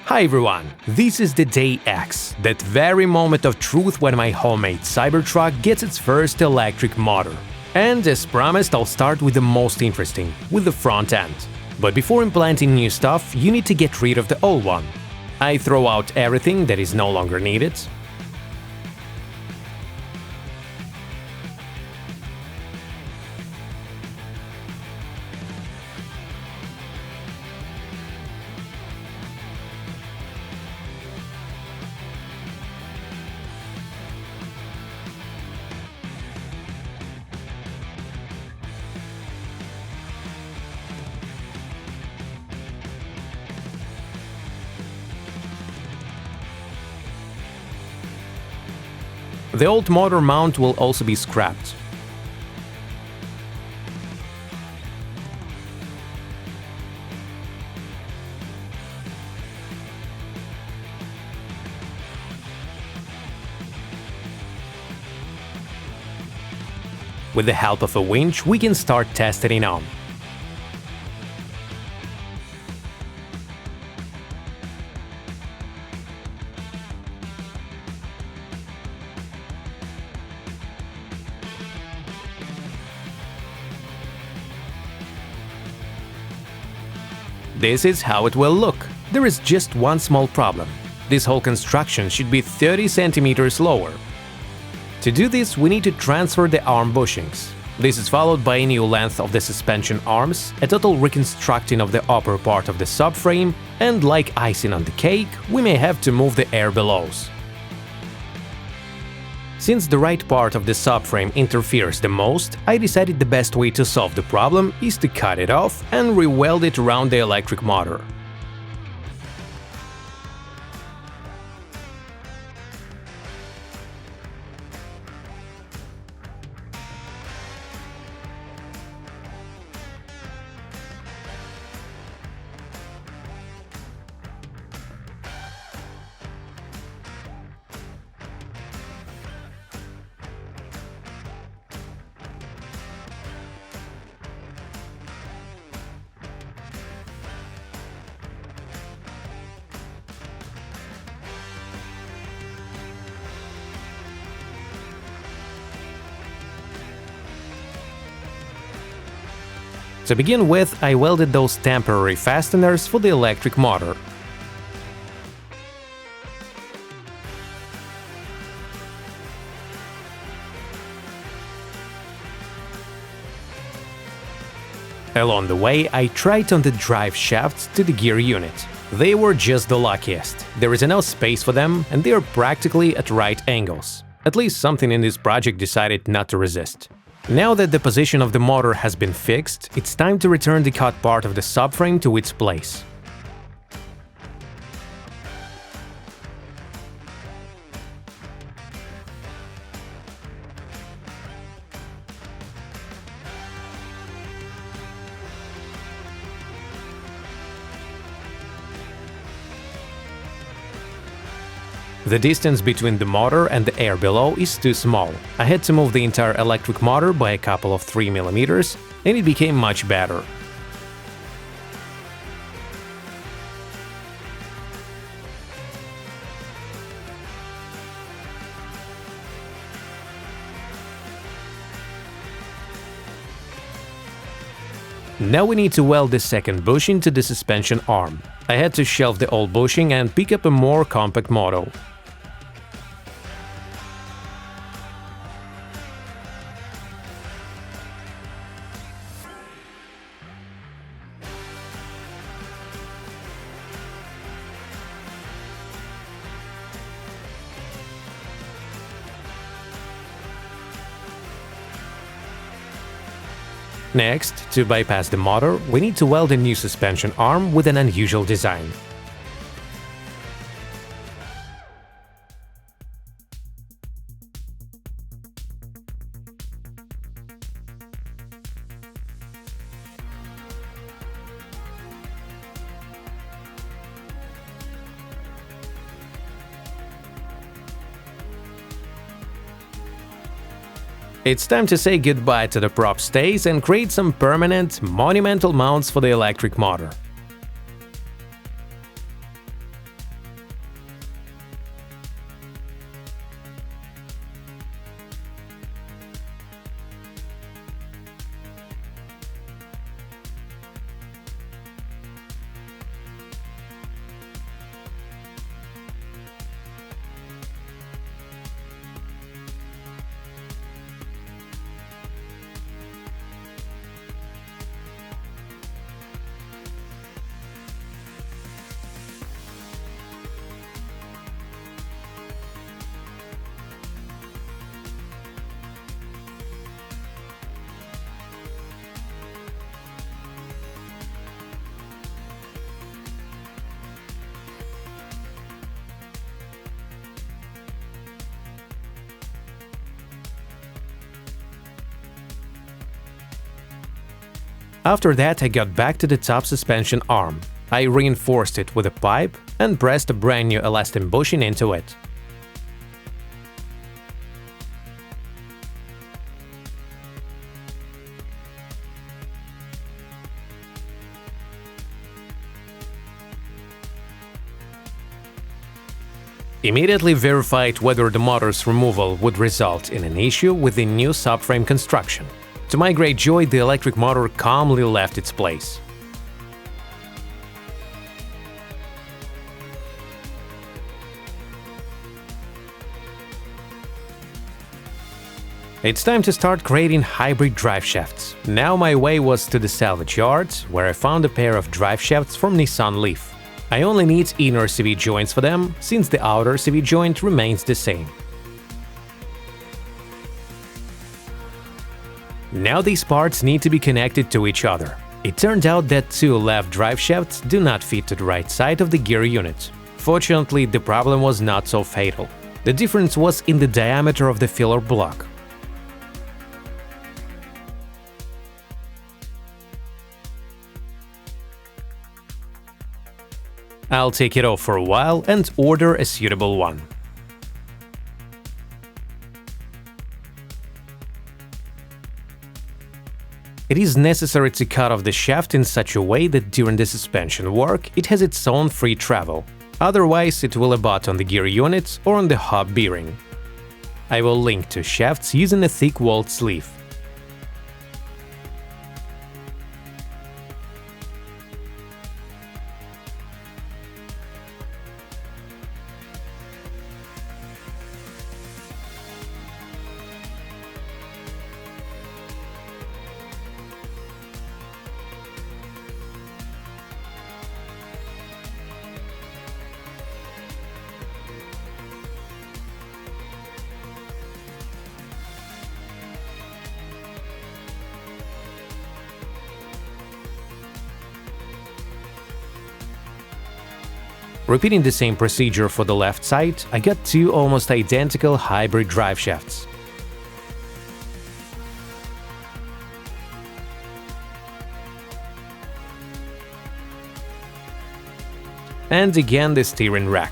Hi everyone, this is the day X, that very moment of truth when my homemade Cybertruck gets its first electric motor. And as promised, I'll start with the most interesting, with the front end. But before implanting new stuff, you need to get rid of the old one. I throw out everything that is no longer needed. The old motor mount will also be scrapped. With the help of a winch, we can start testing it on. This is how it will look. There is just one small problem. This whole construction should be 30 centimeters lower. To do this, we need to transfer the arm bushings. This is followed by a new length of the suspension arms, a total reconstructing of the upper part of the subframe, and like icing on the cake, we may have to move the air bellows. Since the right part of the subframe interferes the most, I decided the best way to solve the problem is to cut it off and re-weld it around the electric motor. To begin with, I welded those temporary fasteners for the electric motor. Along the way, I tried on the drive shafts to the gear unit. They were just the luckiest. There is enough space for them, and they are practically at right angles. At least something in this project decided not to resist. Now that the position of the motor has been fixed, it's time to return the cut part of the subframe to its place. The distance between the motor and the air below is too small. I had to move the entire electric motor by a couple of 3 mm, and it became much better. Now we need to weld the second bushing to the suspension arm. I had to shelve the old bushing and pick up a more compact model. Next, to bypass the motor, we need to weld a new suspension arm with an unusual design. It's time to say goodbye to the prop stays and create some permanent, monumental mounts for the electric motor. After that, I got back to the top suspension arm. I reinforced it with a pipe and pressed a brand new elastin bushing into it. Immediately verified whether the motor's removal would result in an issue with the new subframe construction. To my great joy, the electric motor calmly left its place. It's time to start creating hybrid drive shafts. Now my way was to the salvage yards, where I found a pair of drive shafts from Nissan Leaf. I only need inner CV joints for them, since the outer CV joint remains the same. Now these parts need to be connected to each other. It turned out that two left drive shafts do not fit to the right side of the gear unit. Fortunately, the problem was not so fatal. The difference was in the diameter of the filler block. I'll take it off for a while and order a suitable one. It is necessary to cut off the shaft in such a way that during the suspension work it has its own free travel, otherwise it will abut on the gear unit or on the hub bearing. I will link two shafts using a thick-walled sleeve. Repeating the same procedure for the left side, I got two almost identical hybrid drive shafts. And again the steering rack.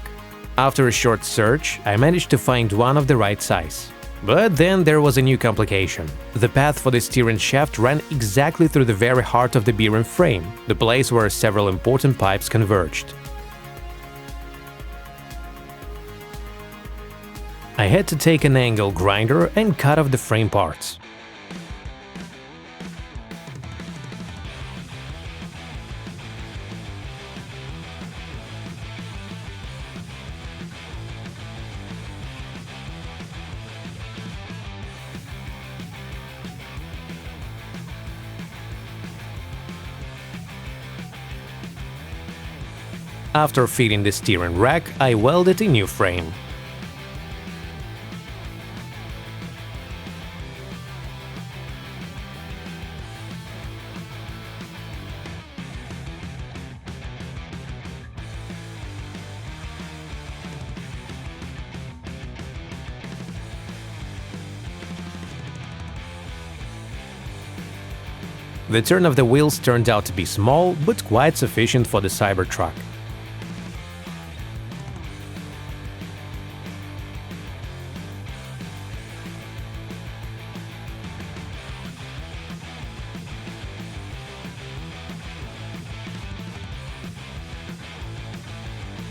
After a short search, I managed to find one of the right size. But then there was a new complication. The path for the steering shaft ran exactly through the very heart of the bearing frame, the place where several important pipes converged. I had to take an angle grinder and cut off the frame parts. After fitting the steering rack, I welded a new frame. The turn of the wheels turned out to be small, but quite sufficient for the Cybertruck.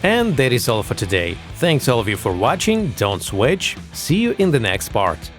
And that is all for today. Thanks all of you for watching, don't switch, see you in the next part.